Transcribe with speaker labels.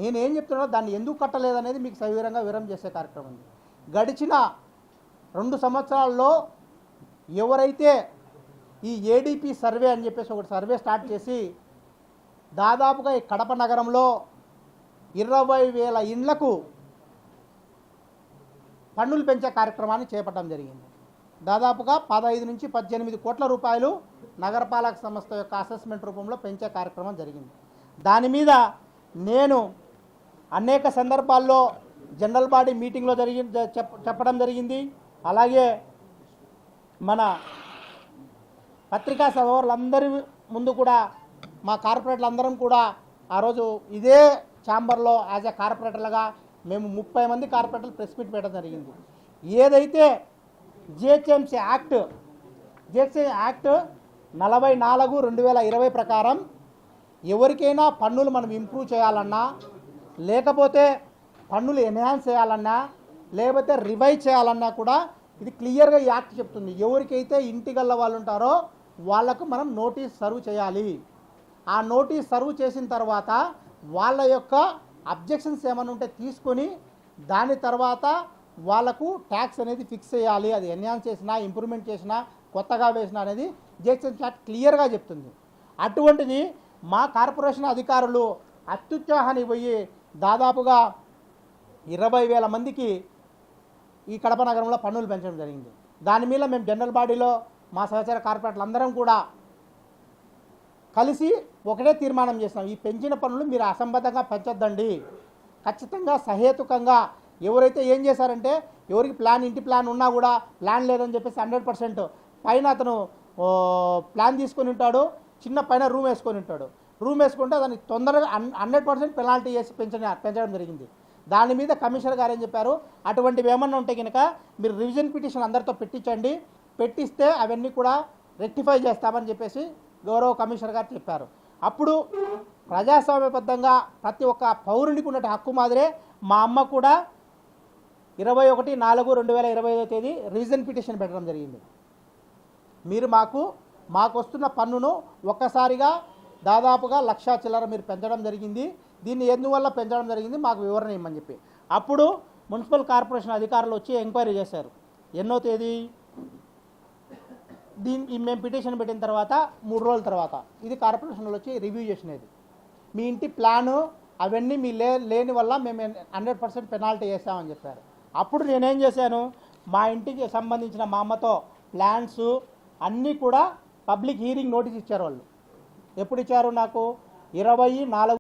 Speaker 1: నేనేం చెప్తున్నా దాన్ని ఎందుకు కట్టలేదనేది మీకు సవివరంగా వివరం చేసే కార్యక్రమం ఉంది. గడిచిన 2 సంవత్సరాల్లో ఎవరైతే ఈ ఏడీపీ సర్వే అని చెప్పేసి ఒకటి సర్వే స్టార్ట్ చేసి దాదాపుగా ఈ కడప నగరంలో 20,000 ఇండ్లకు పన్నులు పెంచే కార్యక్రమాన్ని చేపట్టడం జరిగింది. దాదాపుగా 15 నుంచి 18 కోట్ల రూపాయలు నగరపాలక సంస్థ యొక్క అసెస్మెంట్ రూపంలో పెంచే కార్యక్రమం జరిగింది. దాని మీద నేను అనేక సందర్భాల్లో జనరల్ బాడీ మీటింగ్లో చెప్పడం జరిగింది. అలాగే మన పత్రికా సహోదరులందరి ముందు కూడా మా కార్పొరేటర్లందరం కూడా ఆ రోజు ఇదే ఛాంబర్లో యాజ్ ఎ కార్పొరేటర్లుగా మేము 30 మంది కార్పొరేటర్లు ప్రెస్ మీట్ పెట్టడం జరిగింది. ఏదైతే జిహెచ్ఎంసీ యాక్ట్ 44/2020 ప్రకారం ఎవరికైనా పన్నులు మనం ఇంప్రూవ్ చేయాలన్నా, లేకపోతే పన్నులు ఎన్హాన్స్ చేయాలన్నా, లేకపోతే రివైజ్ చేయాలన్నా కూడా ఇది క్లియర్గా ఈ యాక్ట్ చెప్తుంది. ఎవరికైతే ఇంటిగల్ల వాళ్ళు ఉంటారో వాళ్లకు మనం నోటీస్ సర్వ్ చేయాలి. ఆ నోటీస్ సర్వ్ చేసిన తర్వాత వాళ్ళ యొక్క అబ్జెక్షన్స్ ఏమైనా ఉంటే తీసుకొని దాని తర్వాత వాళ్లకు ట్యాక్స్ అనేది ఫిక్స్ చేయాలి. అది ఎన్హాన్స్ చేసినా, ఇంప్రూవ్మెంట్ చేసినా, కొత్తగా వేసినా అనేది జిహెచ్ఎంసీ యాక్ట్ క్లియర్గా చెప్తుంది. అటువంటిది మా కార్పొరేషన్ అధికారులు అత్యుత్సాహానికి పోయి దాదాపుగా 20,000 మందికి ఈ కడప నగరంలో పన్నులు పెంచడం జరిగింది. దాని మీద మేము జనరల్ బాడీలో మా సహచర కార్పొరేటర్లు అందరం కూడా కలిసి ఒకటే తీర్మానం చేసినాం. ఈ పెంచిన పన్నులు మీరు అసంబద్ధంగా పెంచొద్దండి, ఖచ్చితంగా సహేతుకంగా. ఎవరైతే ఏం చేశారంటే ఎవరికి ఇంటి ప్లాన్ ఉన్నా కూడా ప్లాన్ లేదని చెప్పేసి 100% పైన అతను ప్లాన్ తీసుకొని ఉంటాడు, చిన్న పైన రూమ్ వేసుకొని ఉంటాడు. రూమ్ వేసుకుంటే దానికి తొందరగా 100% పెనాల్టీ వేసి పెంచడం జరిగింది. దాని మీద కమిషనర్ గారు ఏం చెప్పారు, అటువంటివి ఏమన్నా ఉంటే కనుక మీరు రివిజన్ పిటిషన్ అందరితో పెట్టించండి, పెట్టిస్తే అవన్నీ కూడా రెక్టిఫై చేస్తామని చెప్పేసి గౌరవ కమిషనర్ గారు చెప్పారు. అప్పుడు ప్రజాస్వామ్యబద్ధంగా ప్రతి ఒక్క పౌరునికి ఉన్నట్టు హక్కు మాదిరే మా అమ్మ కూడా 21/4/2025 రివిజన్ పిటిషన్ పెట్టడం జరిగింది. మీరు మాకు వస్తున్న పన్నును ఒక్కసారిగా దాదాపుగా 1,00,000 చిల్లర మీరు పెంచడం జరిగింది, దీన్ని ఎందువల్ల పెంచడం జరిగింది మాకు వివరణ ఇవ్వమని చెప్పి. అప్పుడు మున్సిపల్ కార్పొరేషన్ అధికారులు వచ్చి ఎంక్వైరీ చేశారు. ఎన్నో తేదీ మేము పిటిషన్ పెట్టిన తర్వాత 3 రోజుల తర్వాత ఇది కార్పొరేషన్లో వచ్చి రివ్యూ చేసినది. మీ ఇంటి ప్లాను అవన్నీ మీ లేని వల్ల మేము 100% పెనాల్టీ వేస్తామని చెప్పారు. అప్పుడు నేనేం చేశాను, మా ఇంటికి సంబంధించిన మా అమ్మతో ప్లాన్స్ అన్నీ కూడా పబ్లిక్ హీరింగ్ నోటీస్ ఇచ్చారు. వాళ్ళు ఎప్పుడు ఇచ్చారు, నాకు 24